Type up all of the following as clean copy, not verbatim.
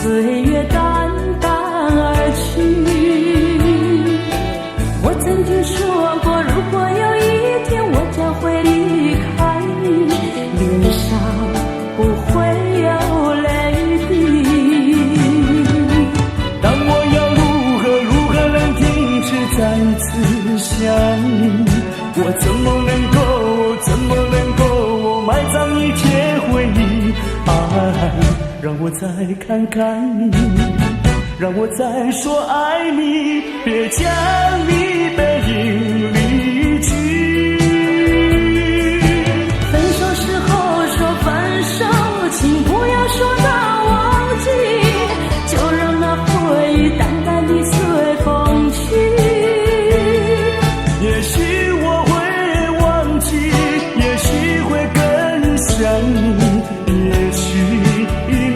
岁月淡淡而去。我曾经说过，如果有一天我将会离开你，脸上不会有泪滴。但我要如何能停止再次想你？我怎么能够埋葬一切回忆？爱，让我再看看你，让我再说爱你，别将你背影离去。分手时候说分手，请不要说到忘记，就让那回忆淡淡地随风去。也许我会忘记，也许会更想你，也许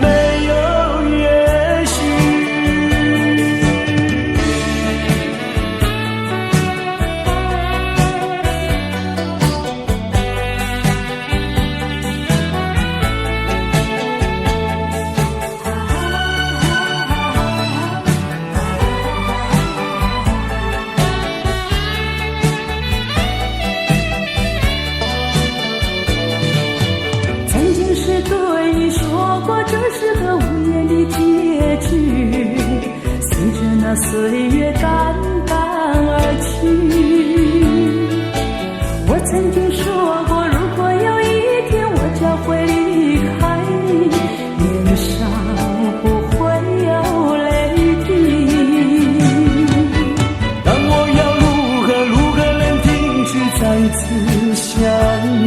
没有也许。曾经是对你说过，这是个无言的结局，随着那岁月淡淡而去。我曾经说过，如果有一天我将会离开你，脸上不会有泪滴。但我要如何能停止再次想你？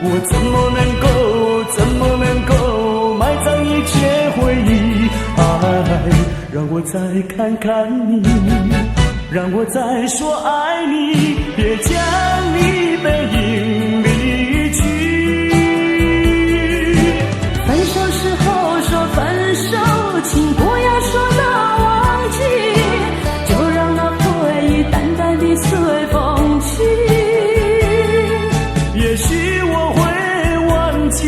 我怎么能够埋葬一切回忆？爱，让我再看看你，让我再说爱你，别将你背影离去。分手时候说分手，请不要说到忘记，就让那回忆淡淡地随风去。也许我会忘记，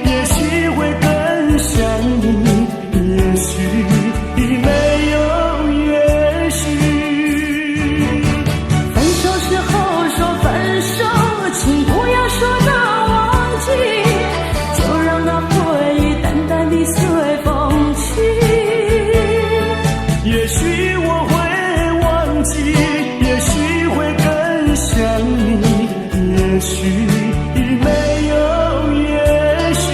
也许会更想你，也许没有也许。分手时候说分手，请不要说到忘记，就让那回忆淡淡地随风去。也许我会忘记，也许会更想你，也许没有也许。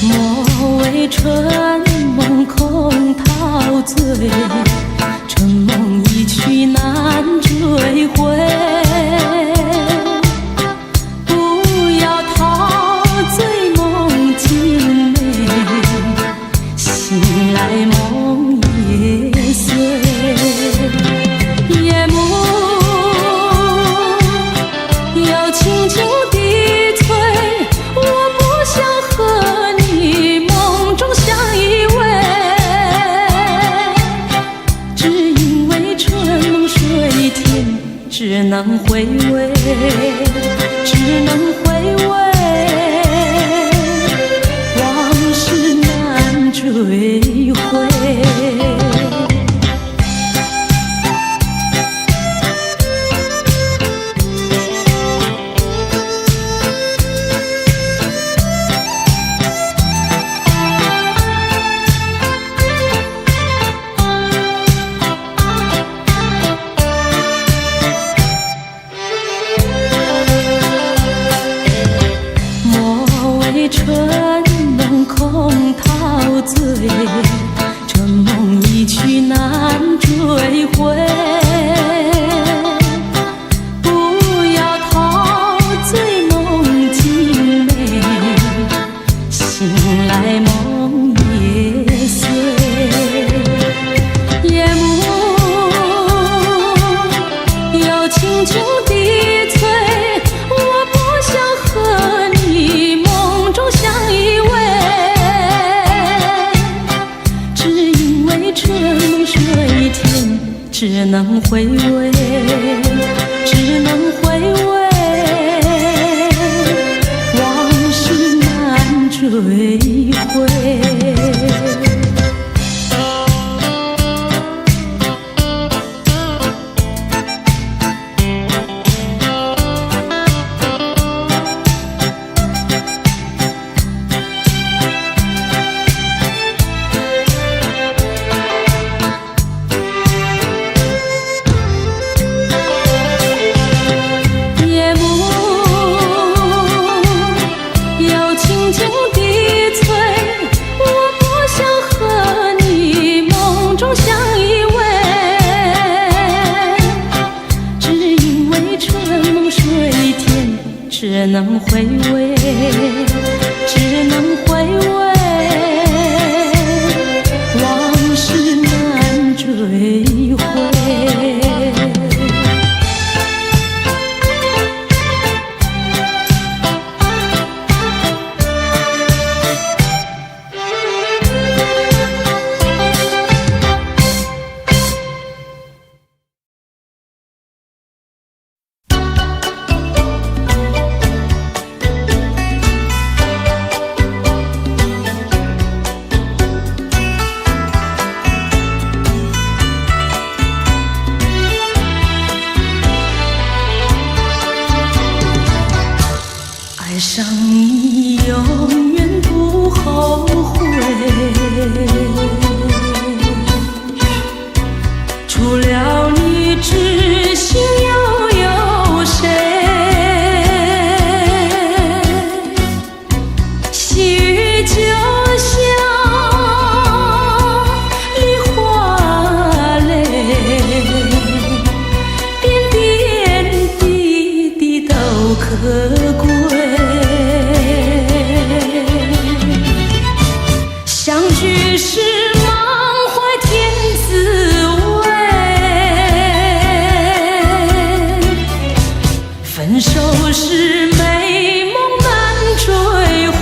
莫为春梦空陶醉，春梦一去难追回。不要陶醉梦境美，醒来梦也碎。夜幕又轻轻地催，我不想和你梦中相依偎，只因为春梦水天，只能回味，只能回味，往事难追回。只能回味，只能回味，往事难追回。只能回味，只能回味，往事难追回。爱上你永远不后悔，除了你知心又有谁？细雨就像梨花泪，点点滴滴都可贵。相聚时满怀甜滋味，分手时美梦难追回。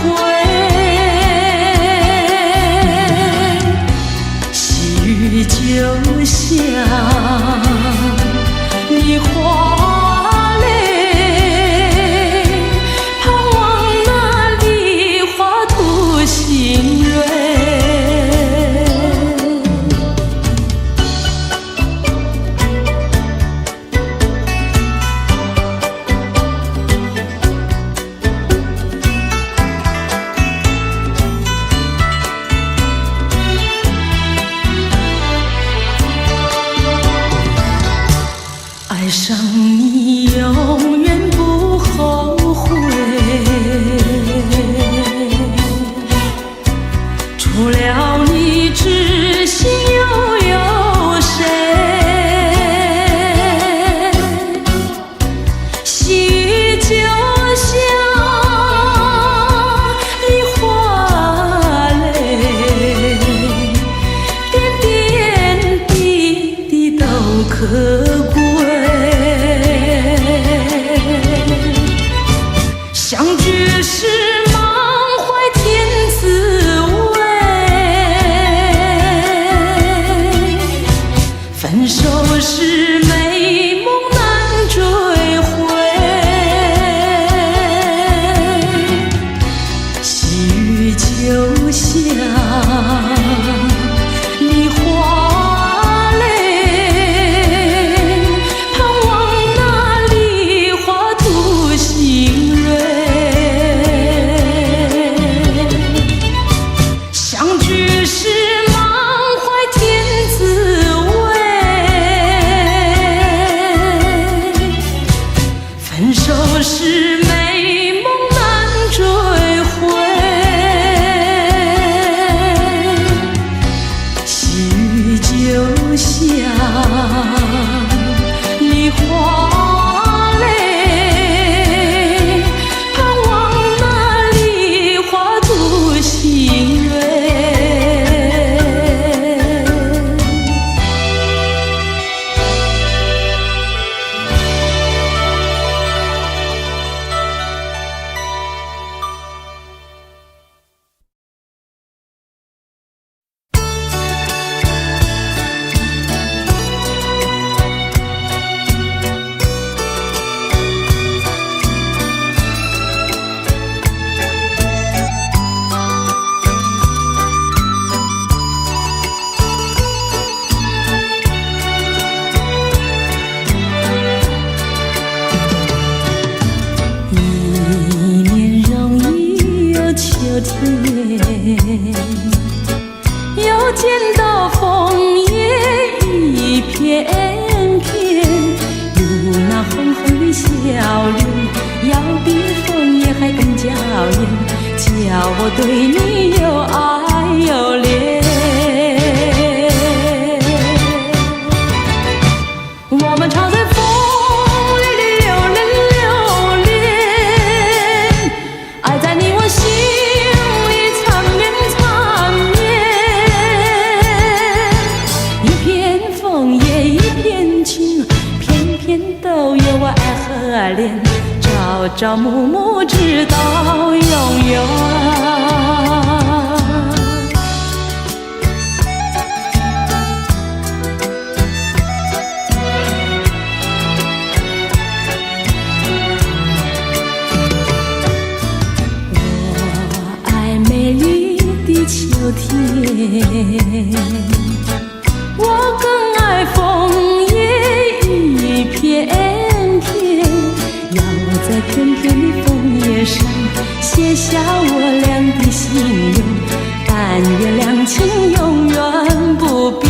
细雨就像梨花泪，盼望那梨花吐心蕊。爱上你永远不后悔，除了你知心又有谁？细雨就像梨花泪，点点滴滴都可贵。相聚时满怀甜滋味，分手时美梦难追回。细雨就像梨花泪，盼望那梨花吐心蕊。相聚时满怀甜滋味，分手时美梦难追回。细雨就像梨花泪，盼望那梨花吐心蕊。我对你又爱又恋。我们常在风里流连，爱在你我心里缠绵。一片枫叶一片情，偏偏都有我爱和恋，朝朝暮暮直到永远。秋天，我更爱枫叶一片片，要我在片片的枫叶上写下我俩的心愿，但愿两情永远不变。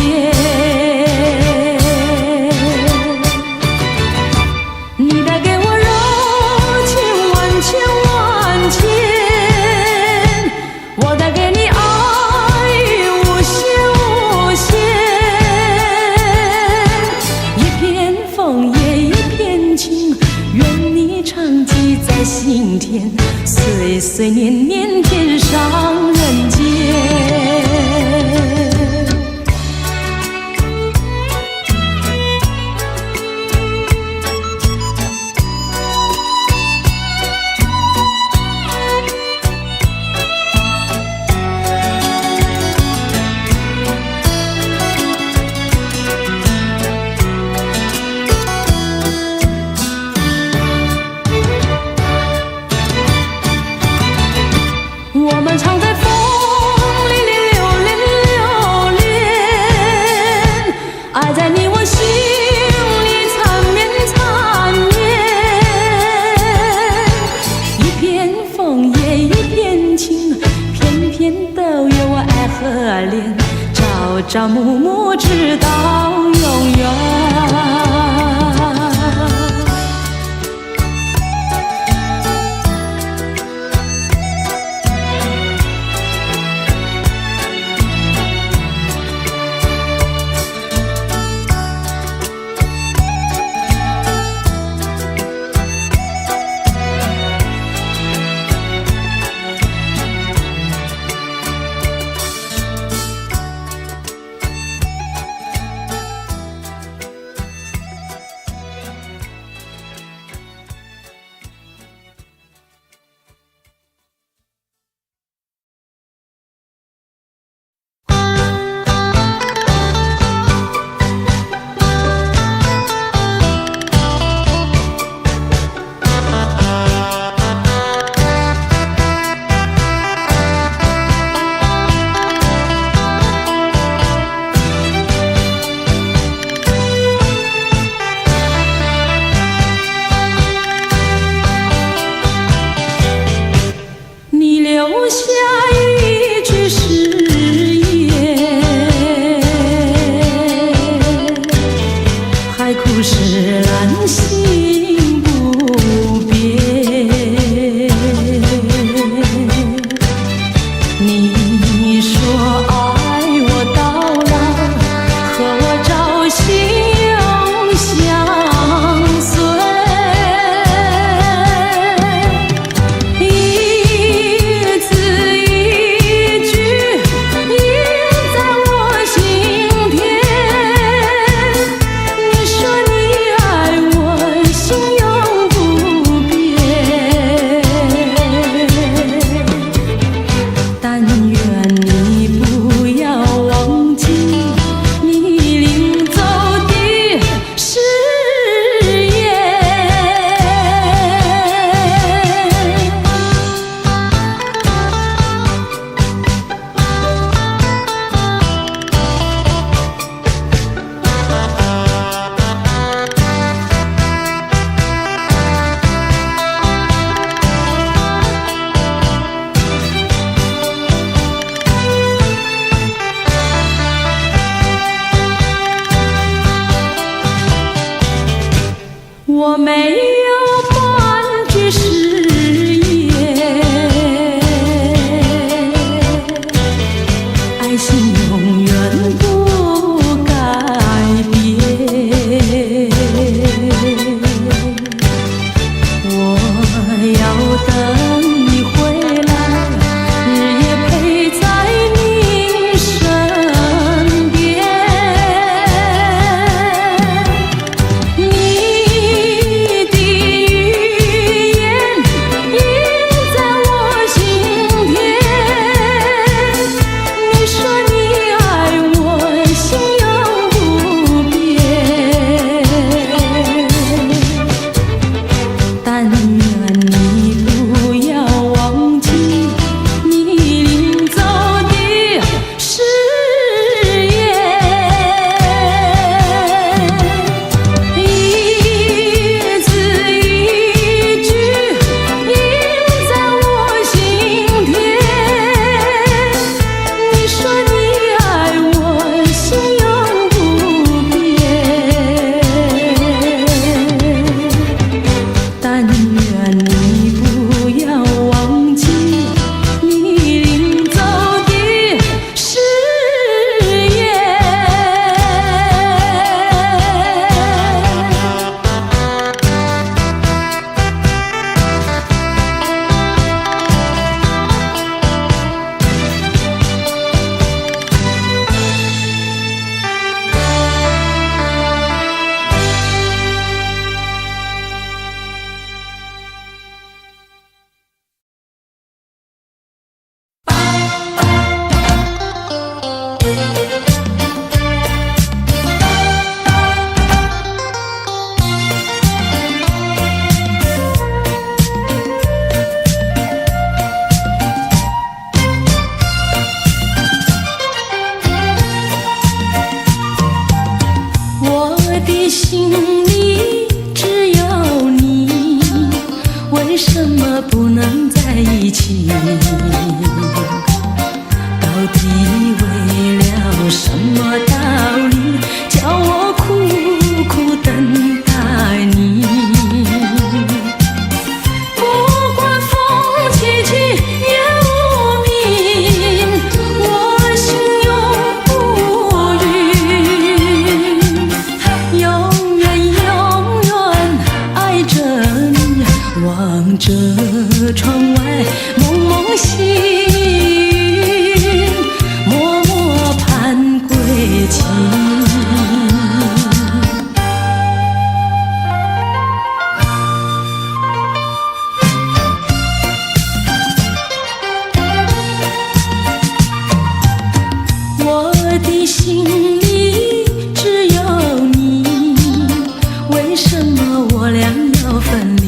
你带给我柔情万千万千，我带给你心田，岁岁年年天上人间。我们常在风里流连，爱在你我心里缠绵。一片枫叶一片情，偏偏都有我爱和恋，朝朝暮暮直到永远。心里只有你，为什么不能在一起？到底为了什么道理，叫我苦苦等待你？不管风起起也无名，我心永不渝，永远永远爱着你，望着窗外蒙蒙细雨，默默盼归期。我的心里只有你，为什么我俩要分离？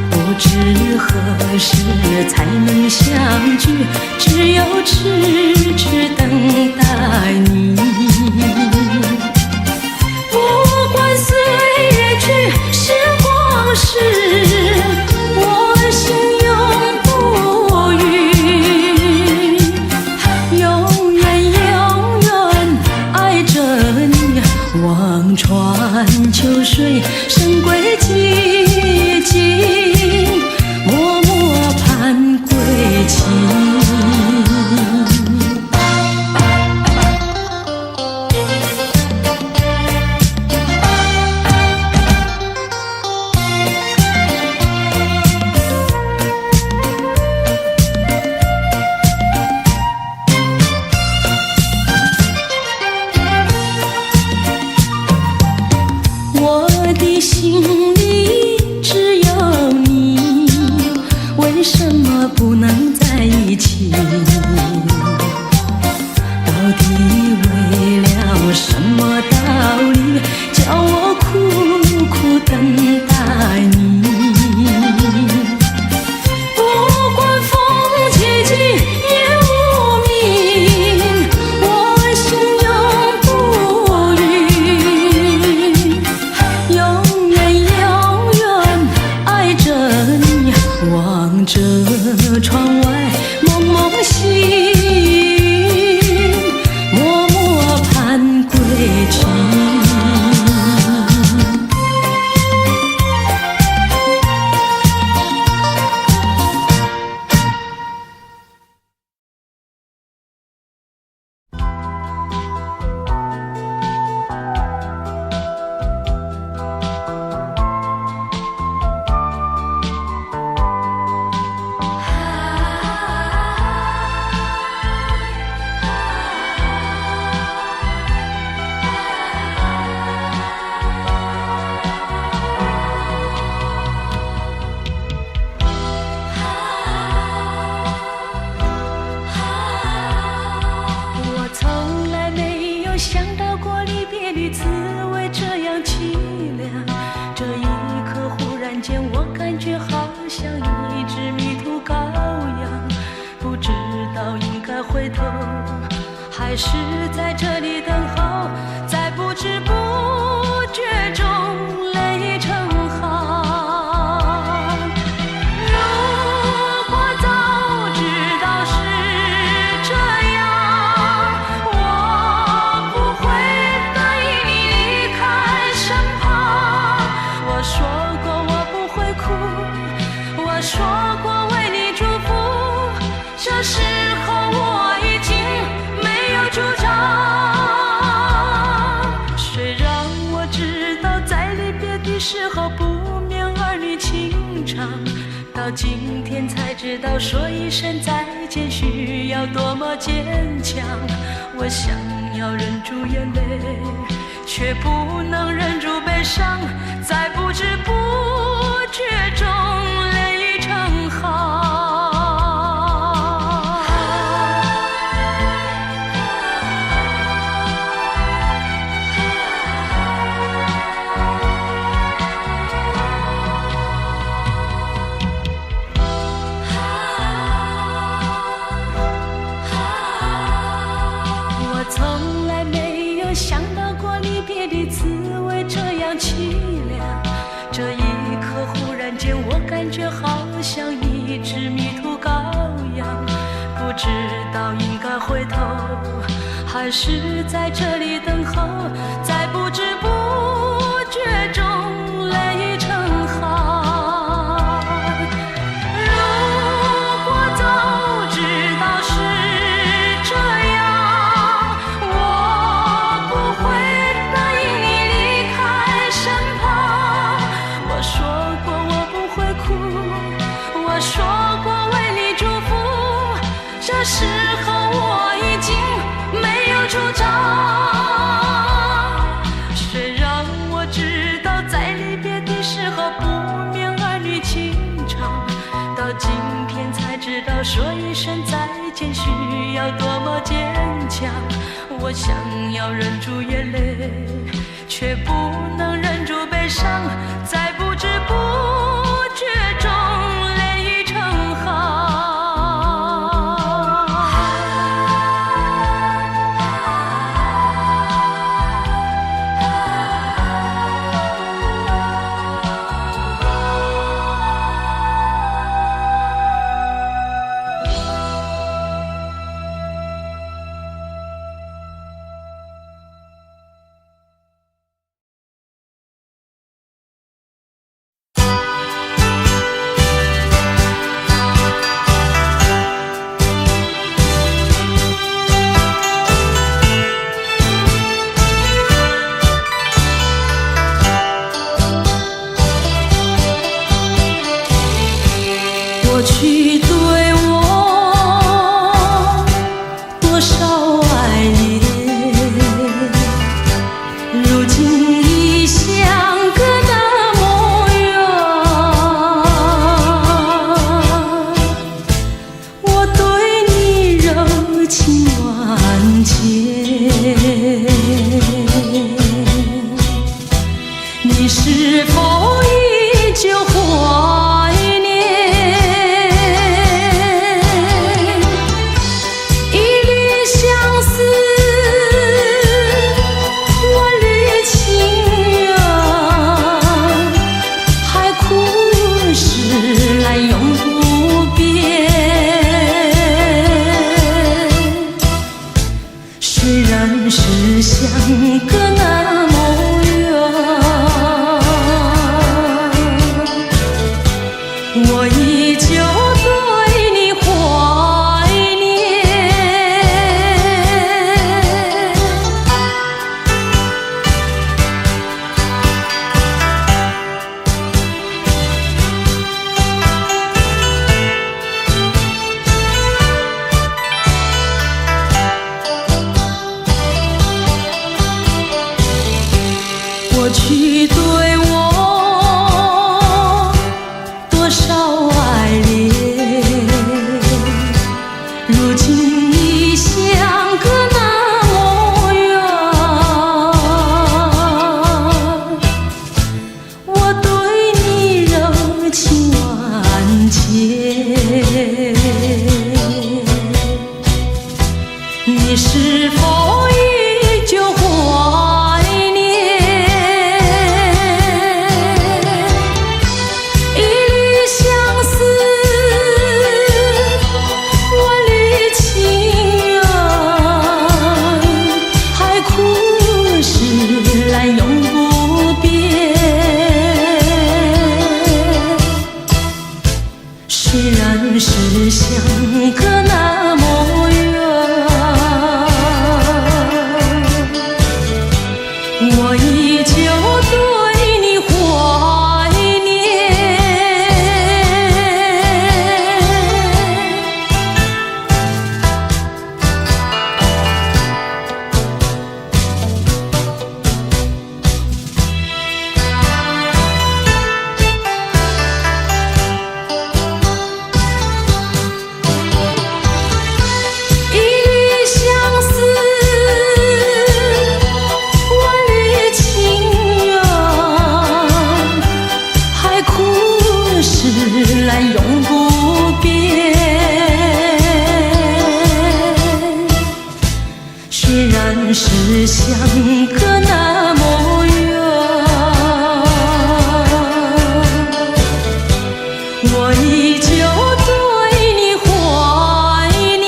不知何时才能相聚，只有痴痴等待你。不管岁月去，时光逝，我心永不渝，永远永远爱着你，望穿秋水，神归寂静，默默盼归期。我的心里只有你，为什么不能在一起？到底为了什么道理，叫我苦苦等待你？不管风起起也无名，我心永不渝，永远永远爱着你，望着窗外蒙蒙细雨，默默盼归期。我从来没有想到过离别的滋味这样凄凉，这一刻忽然间我感觉好像一只迷途羔羊，不知道应该回头还是在这里等候，在不知不觉中泪成行。如果早知道是这样，我不会等你离开身旁。我说过我不会哭，我说过为你祝福，这时候我已经没有主张。虽然我知道在离别的时候不免儿女情长，到今天才知道说一声再见需要多么坚强。我想要忍住眼泪，却不能忍住悲伤，在不知不觉中泪成行。我从来没有想到过离别的滋味这样凄凉。这一刻忽然间我感觉好像一只迷途羔羊，不知道应该回头还是在这里等候，在不知不觉中泪成行。如果早知道是这样，我不会答应你离开身旁。我说过我不会哭，我说过为你祝福，这时候我已经没有主张。虽然我知道在离别的时候不免儿女情长，到今天才知道说一声再见需要多么坚强。我想要忍住眼泪，却不能忍住悲伤，在不知不觉中泪成行。过去对我多少爱恋，如今已相隔那么远。我对你柔情万千，你是否依旧怀念？是相隔那么远，我依旧对你怀念。过去对我多少爱恋，如今已相隔那么远。我对你柔情万千，你是否依旧怀念？算是相隔那么远，我依旧对你怀念。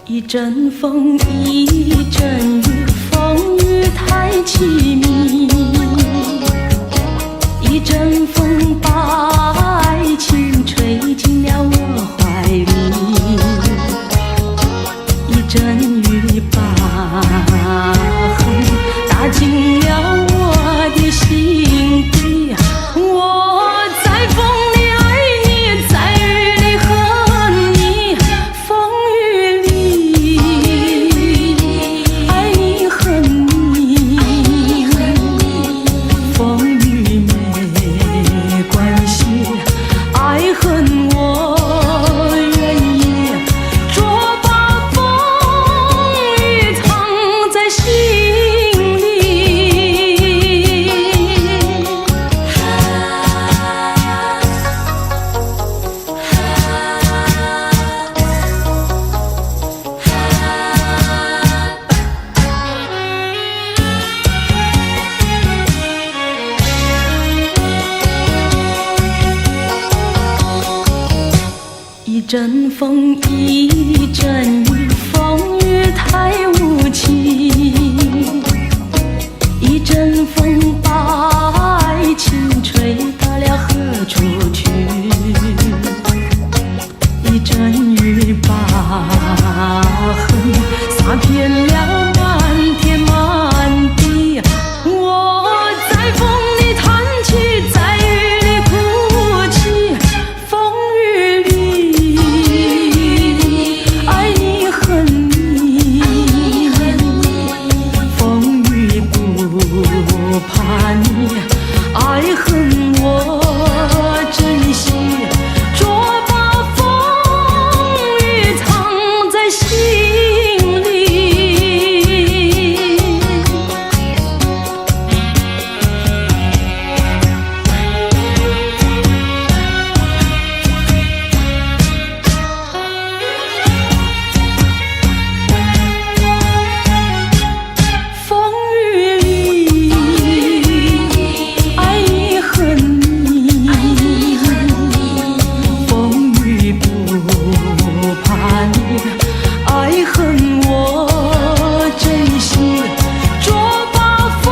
一阵风，一阵雨，风雨太凄迷。一阵风把爱情吹进了我怀里，一阵雨把恨打进了我的心底。我在风里爱你，在雨里恨你，风雨里爱你恨你，风雨没关系，爱恨我愿意，捉把风雨藏在心里。一阵风，一阵雨，风雨太无情。一阵风把爱情吹到了何处去？一阵雨把恨洒遍了满天满地。我在风里叹气，在雨里哭泣，风雨里爱你恨你，风雨不怕你，爱恨我珍惜，捉把风雨藏在心里。风雨里爱你恨你，风雨不怕你，爱恨我珍惜，捉把风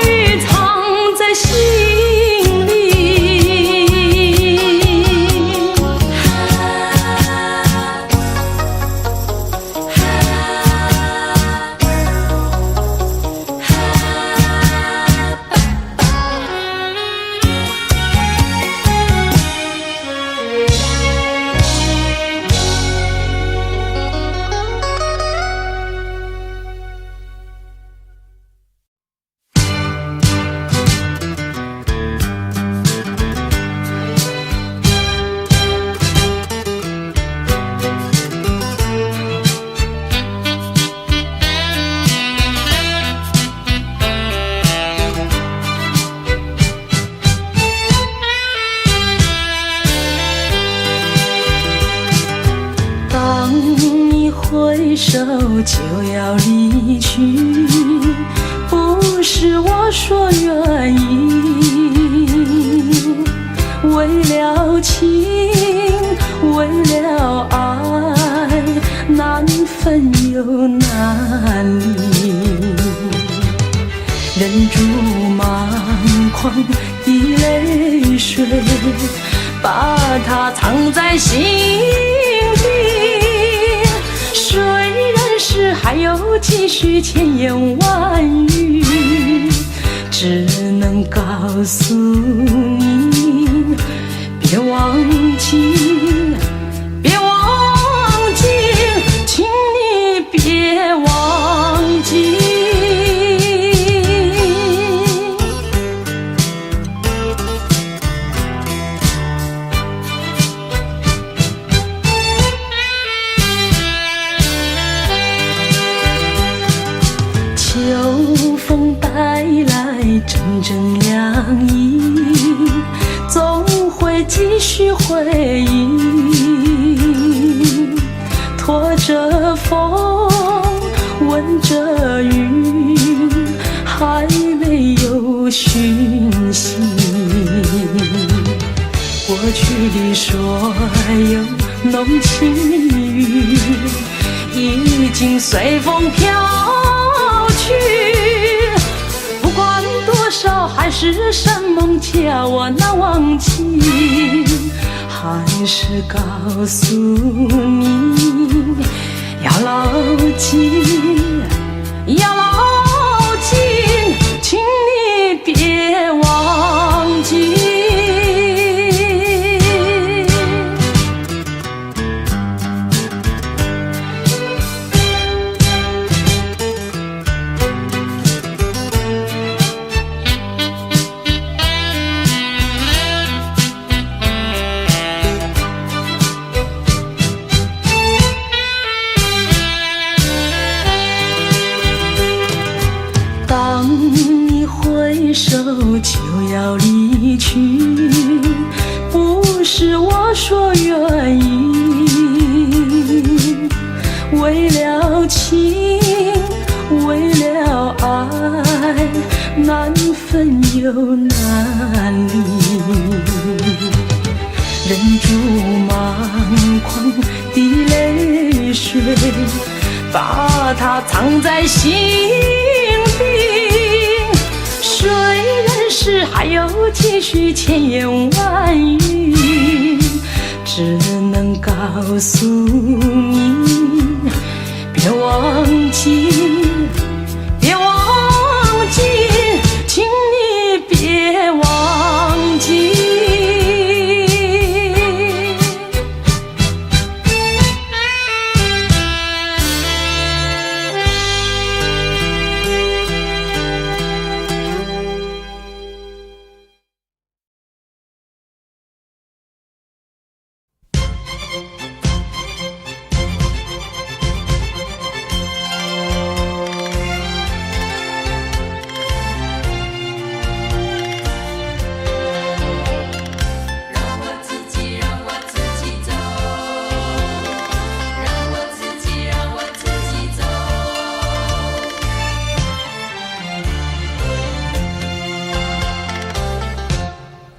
雨藏在心里。当你挥手就要离去，不是我说愿意，为了情，为了爱，难分又难离，忍住满眶的泪水，把它藏在心里。虽然是还有几许千言万语，只只能告诉你，别忘记，别忘记，请你别忘记。秋风带来阵阵凉意，总会继续回忆，拖着风，闻着雨，还没有讯息。过去的所有浓情蜜语，已经随风飘去。不管多少海誓山盟，叫我难忘记。还是告诉你，要牢记，要牢记，请你别忘记。当你挥手就要离去，不是我说愿意，为了情，为了爱，难分又难离，忍住满眶的泪水，把它藏在心底。虽然是还有继续千言万语，只能告诉你，别忘记，别忘记，请你别忘记。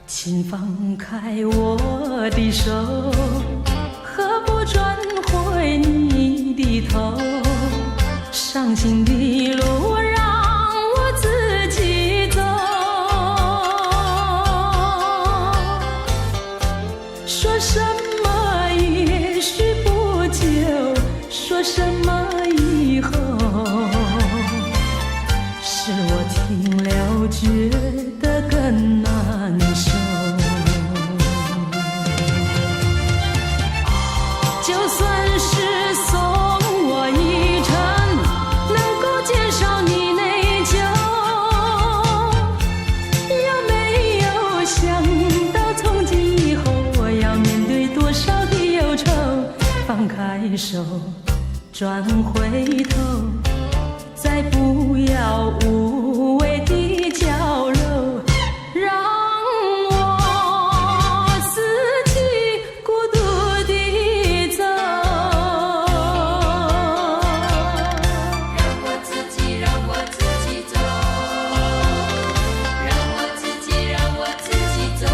请放开我的手，何不转回你的头？伤心的路让我自己走。说什么也许不久，说什么以后，是我听了觉得更难受。就算是送我一程，能够减少你内疚，有没有想到从今以后我要面对多少的忧愁？放开手，转回头，再不要无谓的交流，让我自己孤独地走。让我自己，让我自己走。让我自己，让我自己走。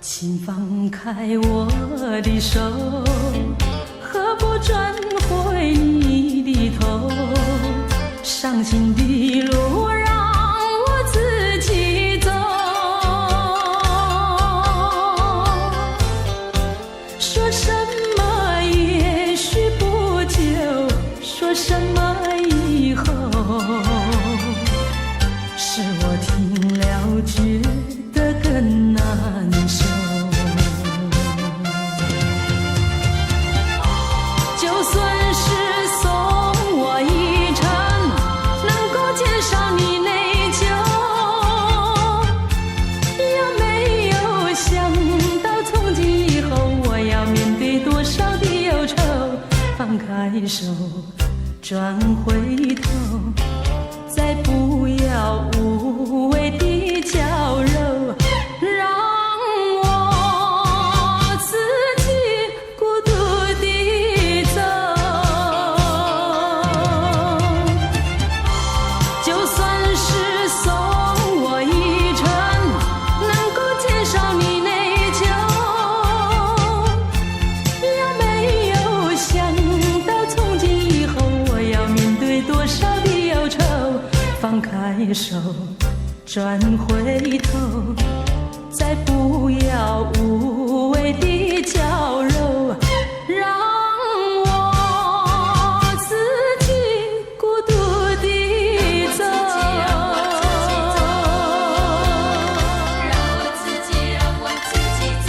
请放开我的手，何不转回你的头？伤心的路让我自己走。说什么也许不么以后，使我听了觉得更难受。就算是送我一程，能够减少你内疚，有没有想到从今以后我要面对多少的忧愁？放开手，转回头，再不要无谓的娇柔，让我自己孤独地走。就算是送我一程，能够减少你内疚，有没有想到从今以后我要面对多少的忧愁？放开手，转回头，再不要无谓的娇柔，让我自己孤独地走。让我自己走。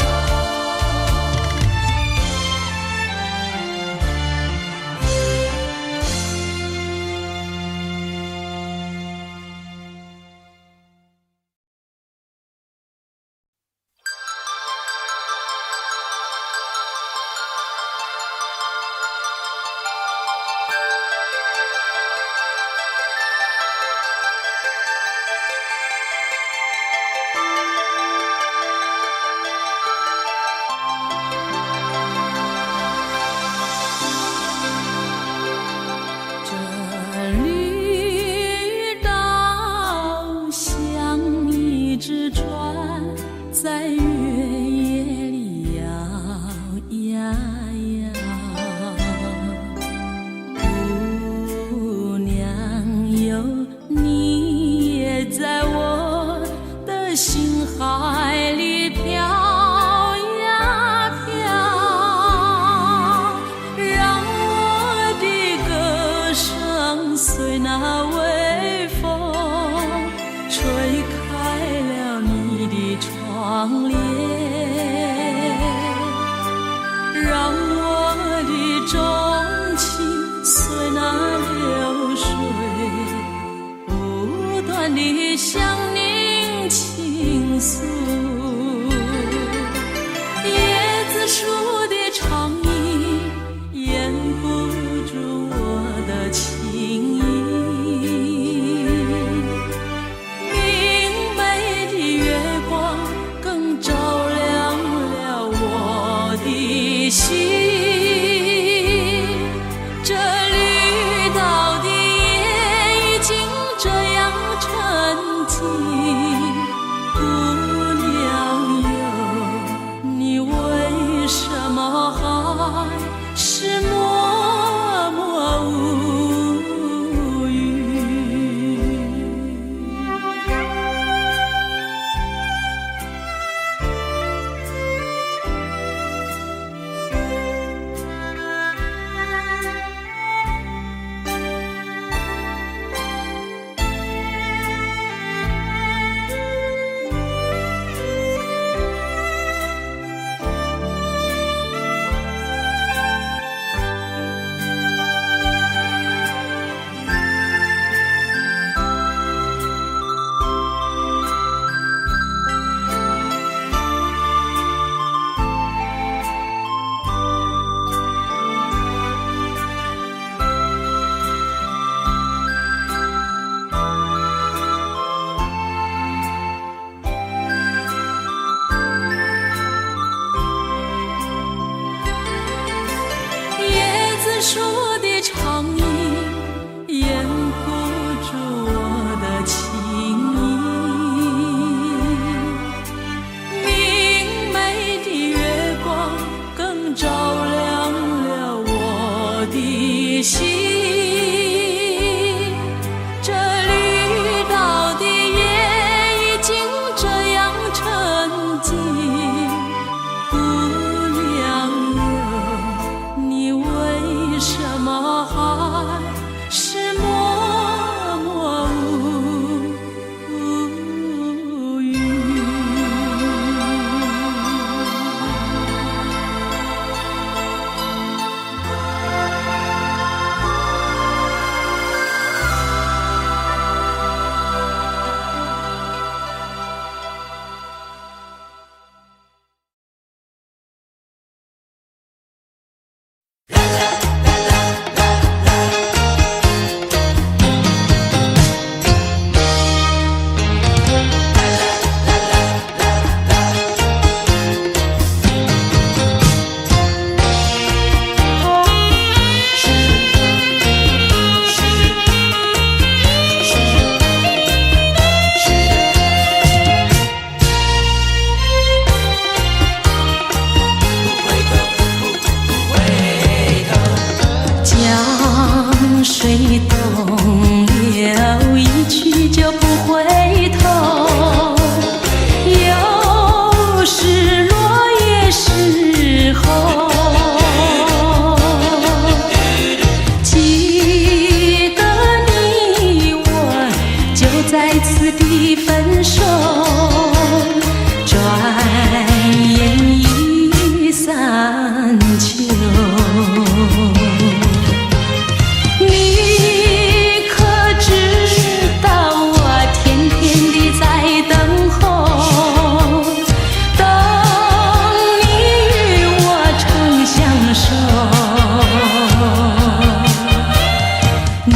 你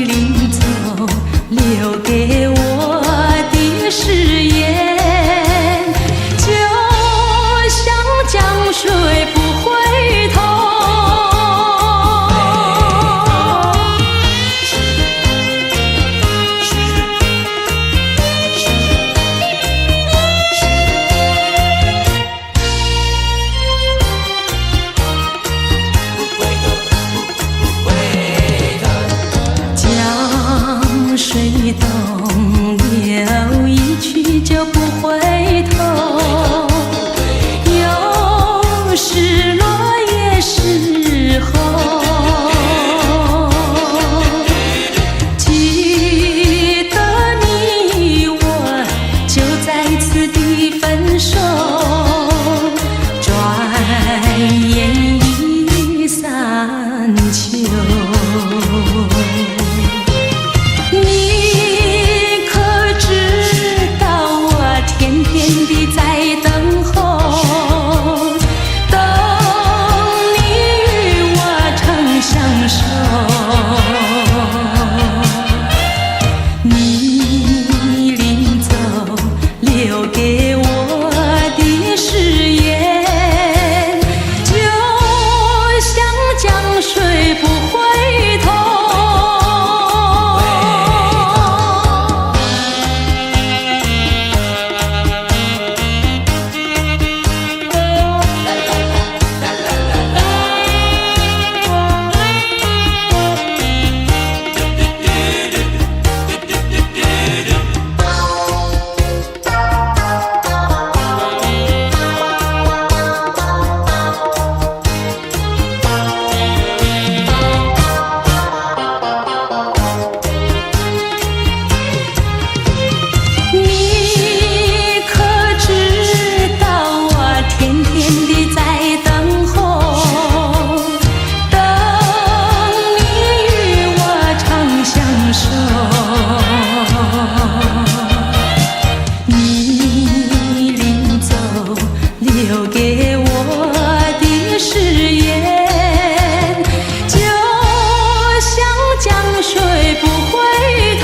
临走留给我的誓言，就像江水不回头。江水东流一去就不回头，有时落也时候。记得你我就在此地分手，转眼已散秋。你可知道我天天地在等候，等你与我长相守。你临走留给我的誓言，就像江水不回头。你可知道我天天地在等候，等你与我长相守。你临走留给我的誓言，就像江水不回头。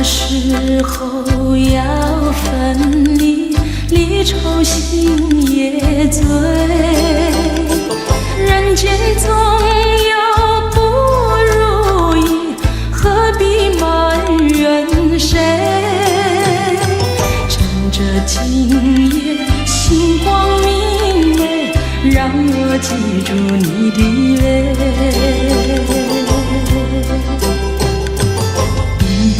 时候要分离，离愁心也醉。人间总有不如意，何必埋怨谁？趁着今夜星光明媚，让我记住你的泪。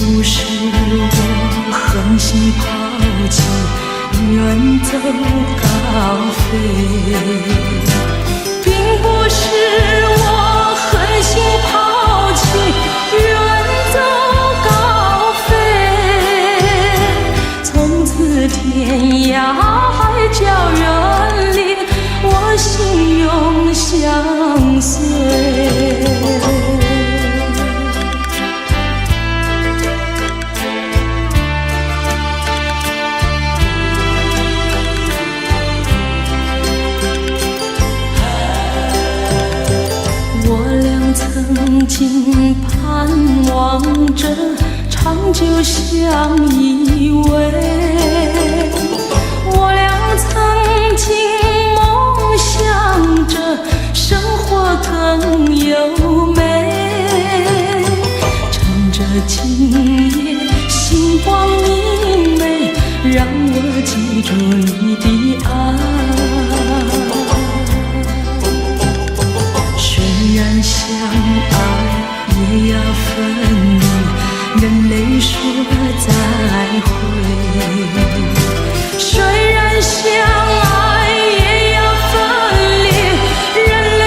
不是我狠心抛弃，远走高飞，并不是我狠心抛弃，远走高飞。从此天涯海角远离，我心永相随。曾经盼望着长久相依偎，我俩曾经梦想着生活更优美。趁着今夜星光明媚，让我记住你的爱。虽然相爱也要分离，任泪说再会。虽然相爱也要分离，任泪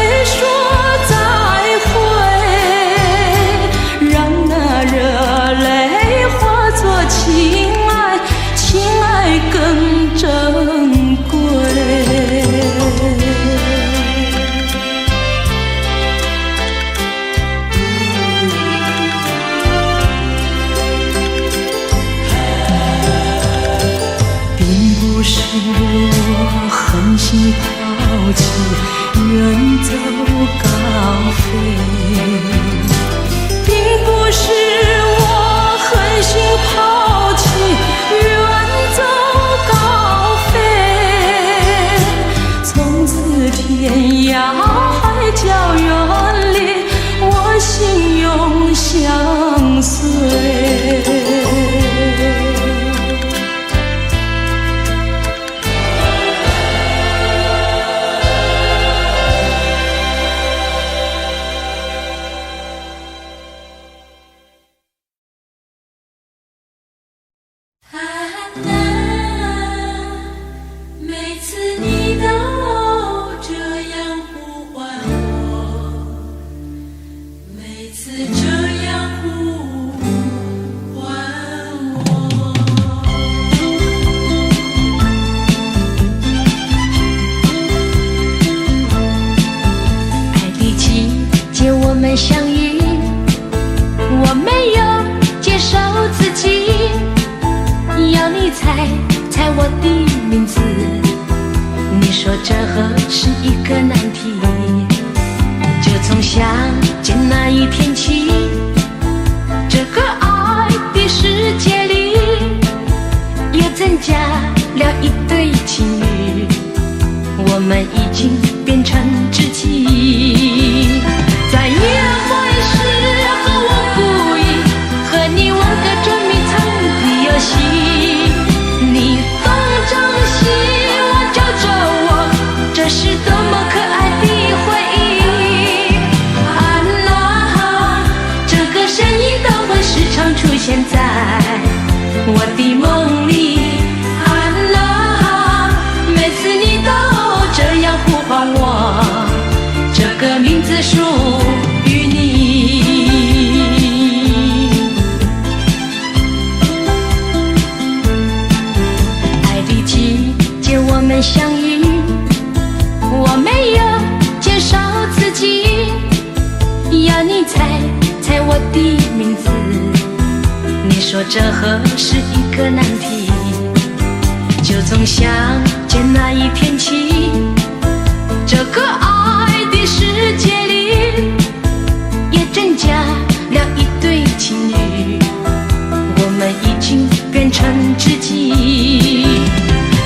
们相遇，我没有介绍自己，要你猜猜我的名字。你说这何是一个难题，就从相见那一天起，这个爱的世界里又增加了一对情侣，我们已经变成知己。在约会时候我故意和你玩个捉迷藏的游戏，你东张西望找着我，这是多么可爱的回忆。啊啦，这个声音都会时常出现在我的梦里。啊啦，每次你都这样呼唤我，这个名字属于你。爱的季节我们相遇，我没有介绍自己，要你猜猜我的名字。你说这何是一个难题，就从相见那一天起，这个爱的世界里也增加了一对情侣，我们已经变成知己。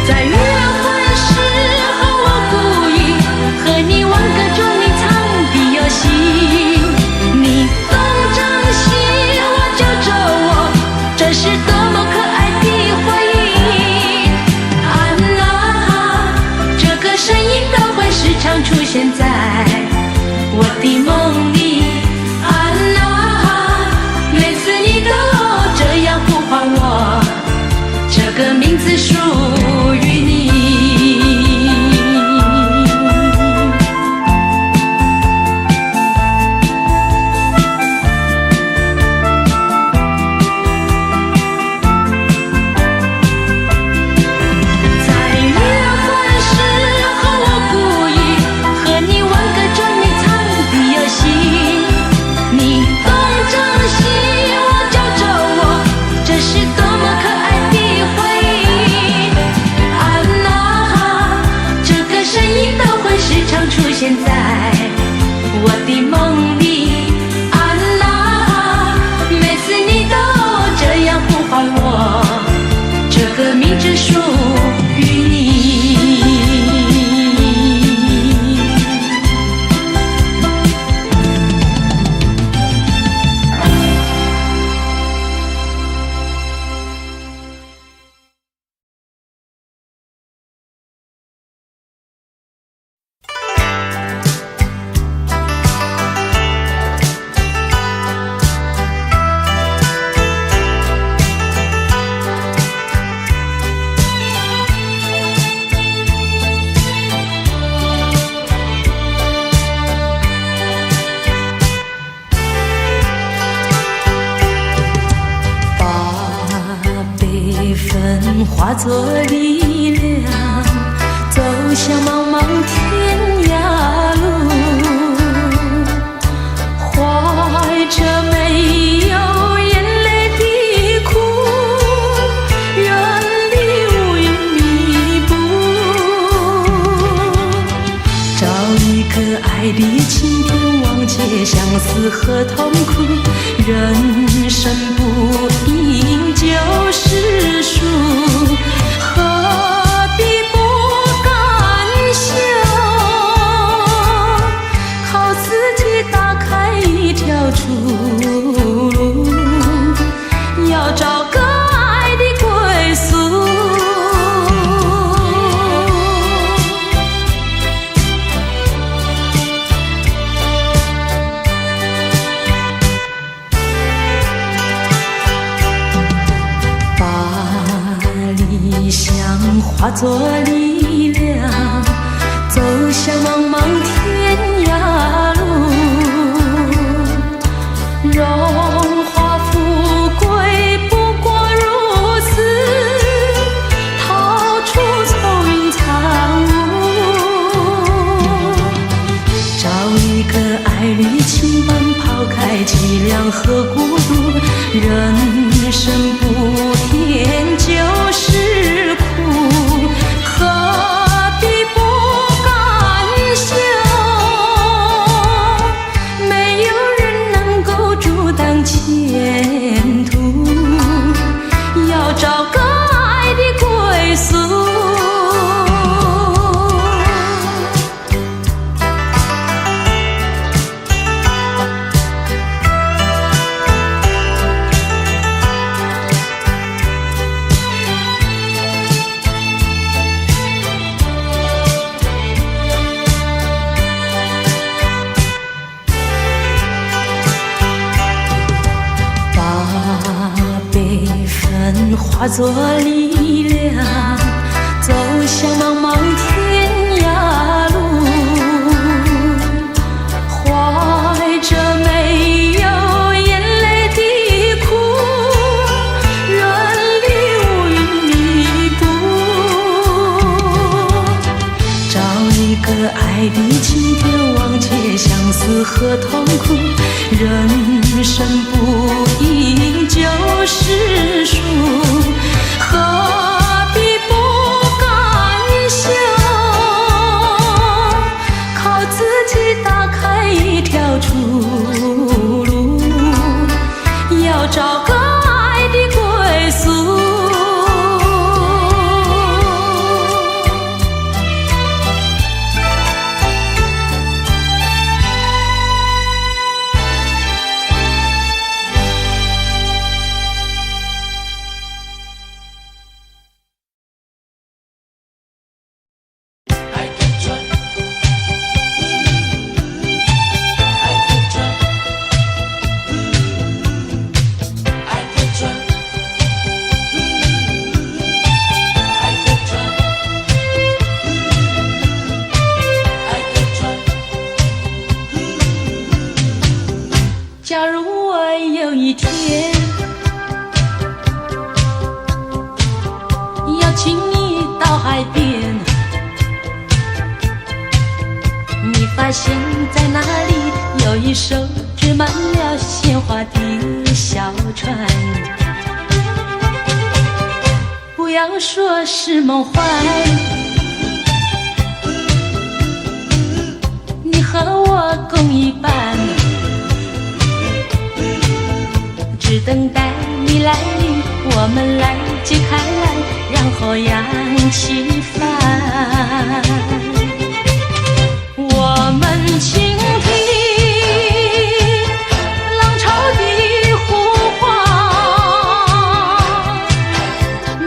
在约会时候我故意和你玩个捉迷藏的游戏，你东张西望找着我，这是多么可爱的回忆。啊啦，这个声音都会时常出现在我的梦里。啊啦，每次你都这样呼唤我，这个名字属于你。在约会时候我故意和你玩个捉迷藏的游戏，你东张西望找着我，这是多么可爱的回忆。啊啦，这个声音都会时常出现在我的梦里。啊啦，每次你都这样呼唤我，这个名字属于你。化作力量，走向茫茫天涯路，怀着没有眼泪的苦，远离乌云密布，找一个爱的晴天，忘记相思和痛苦，人生不应就是输，何必不甘休？靠自己打开一条出路，要找个爱的归宿。理想化作力量，走向茫茫天涯路，荣华富贵不过如此，逃出愁云惨雾，找一个爱侣情般凉和孤独，人生不甜就是苦，何必不甘休？没有人能够阻挡前途，要找个爱的归宿。化作力量，走向茫茫天涯路，怀着没有眼泪的苦，人力无以弥补，找一个爱的晴天，忘却相思和痛苦，人生不应就是输，何必不甘休？靠自己打开一条出路，要找个爱的归宿。假如我有一天邀请你到海边，你发现在那里有一艘织满了鲜花的小船，不要说是梦幻，你和我共一半，只等待你来临，我们来揭开来，然后扬起帆。我们倾听浪潮的呼唤，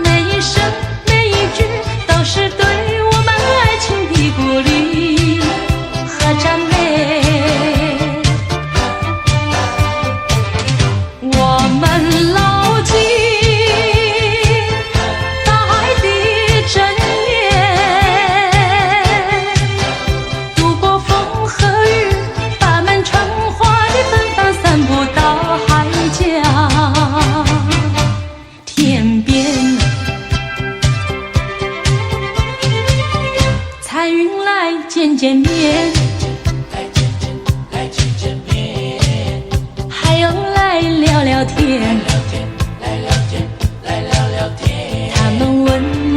每一声每一句都是对我们爱情的鼓励和赞美。见见面，还有来聊聊天，他们问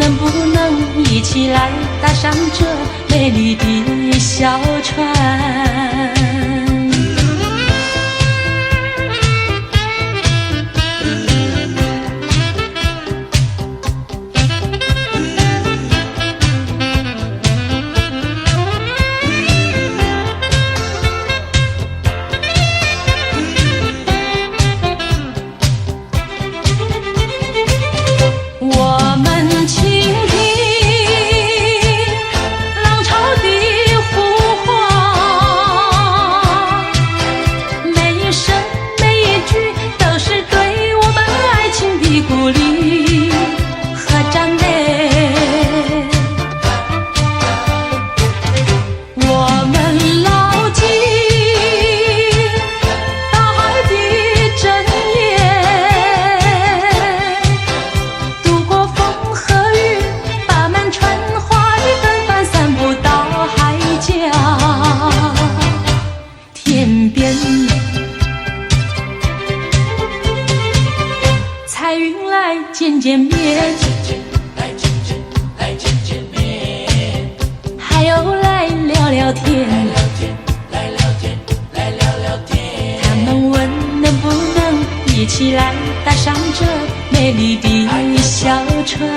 能不能一起来搭上这美丽的小船。见见面，还有来聊聊天，他们问能不能一起来搭上这美丽的小船。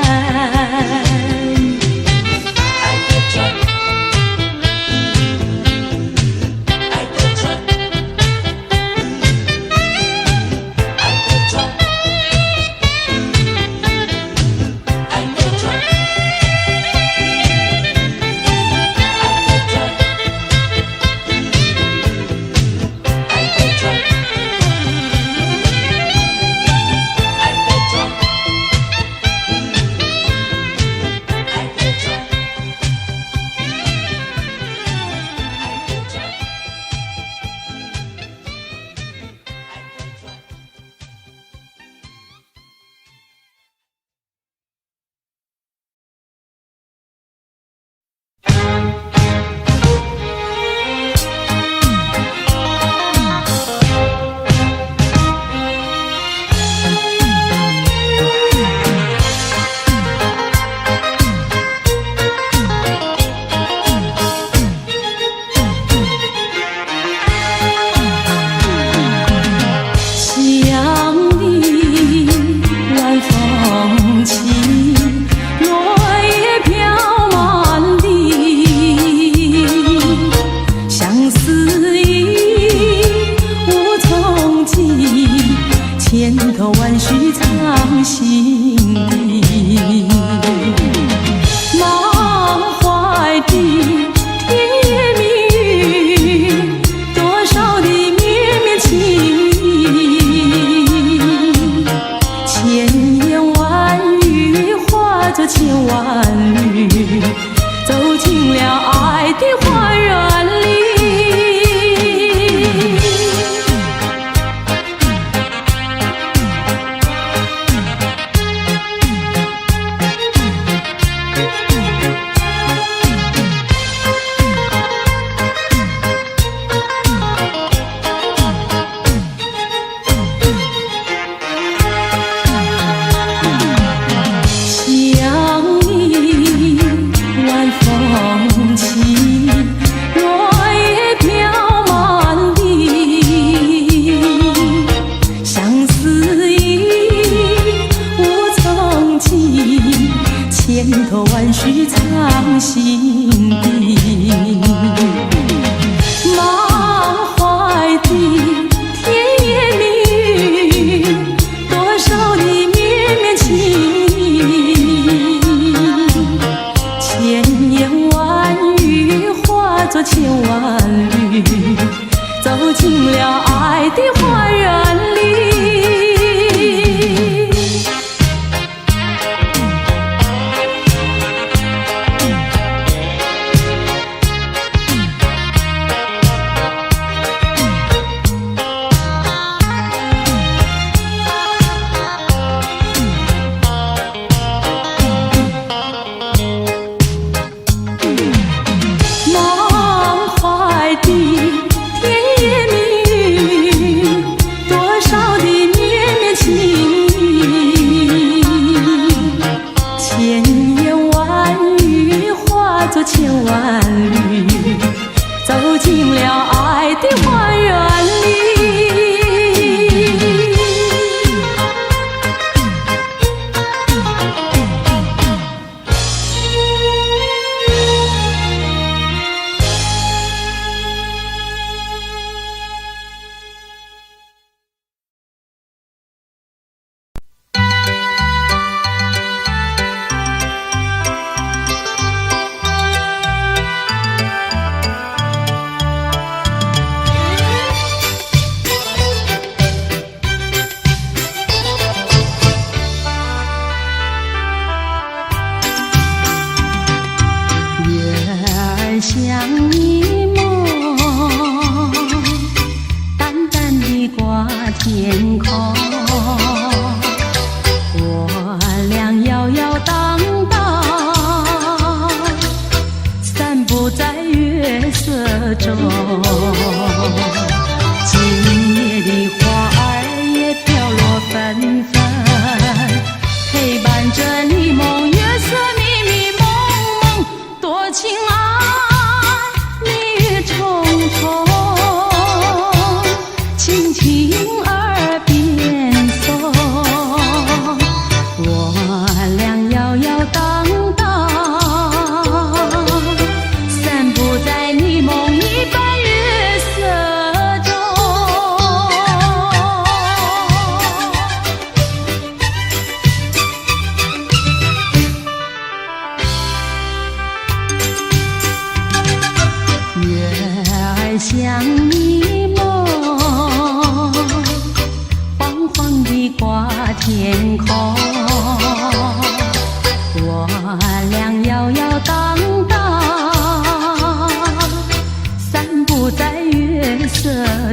满怀的甜言蜜语，多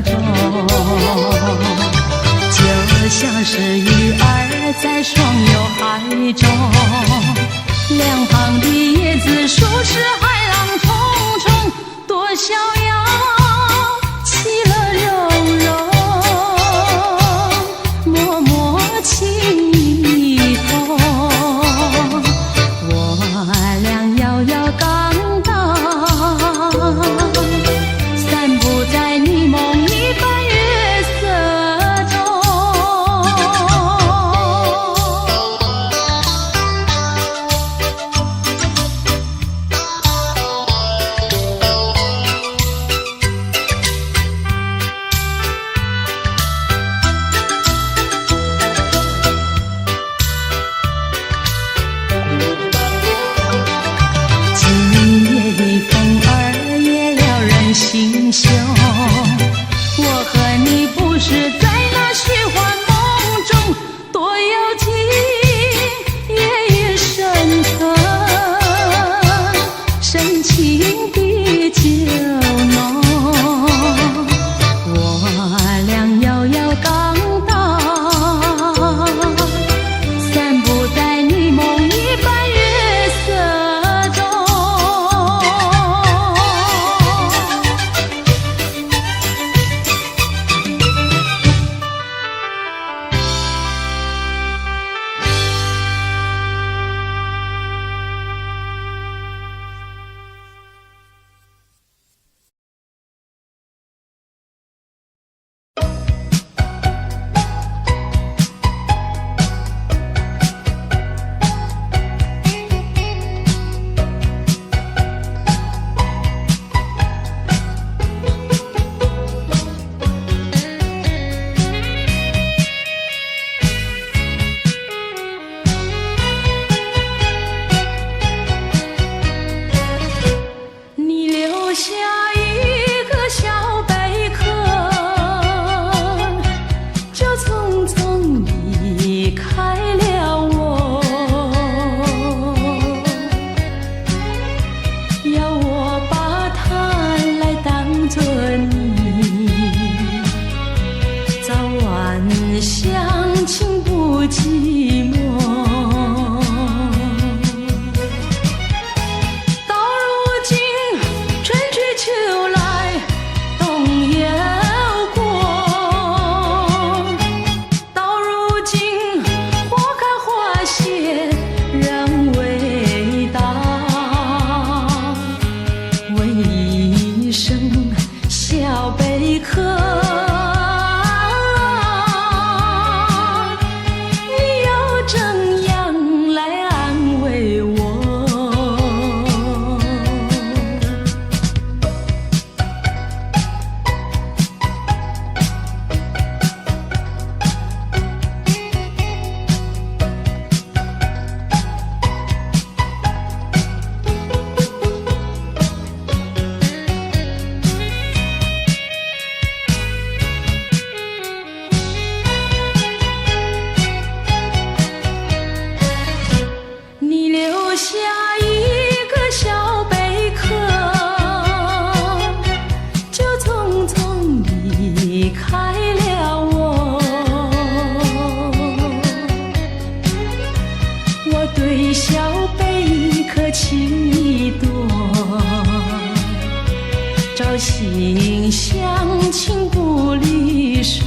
中，就像是鱼儿在双游海中，两旁的叶子树是海浪冲冲，多逍遥，其乐融融，脉脉情意同。我俩摇摇钢刀，散步在你梦一般月色中。今夜的风儿也撩人心胸，我和你不是在那虚幻梦中，多有情夜夜深沉，深情的酒浓。我俩摇摇钢刀，散步在你梦一般月色中。你留下一个小贝壳，就匆匆离开了我，要我把它来当作你，早晚相亲不寂寞。到如今春去秋来冬又过，到如今花开花谢人未到，为一声小贝壳，你又怎样来安慰我？你留下一个小贝壳，就匆匆离开了我。我对小贝壳情意多，朝夕相亲不离手。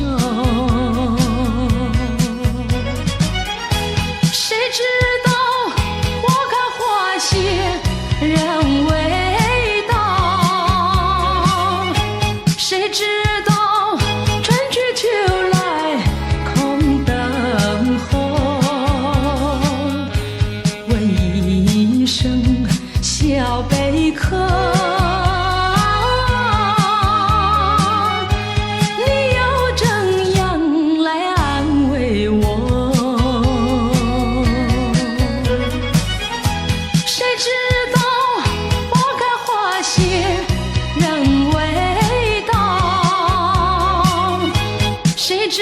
谁知道花开花谢人未到，谁知道春去秋来空等候，问一声小贝壳，你又怎样来安慰我？谁知道花开花谢人未到，谁知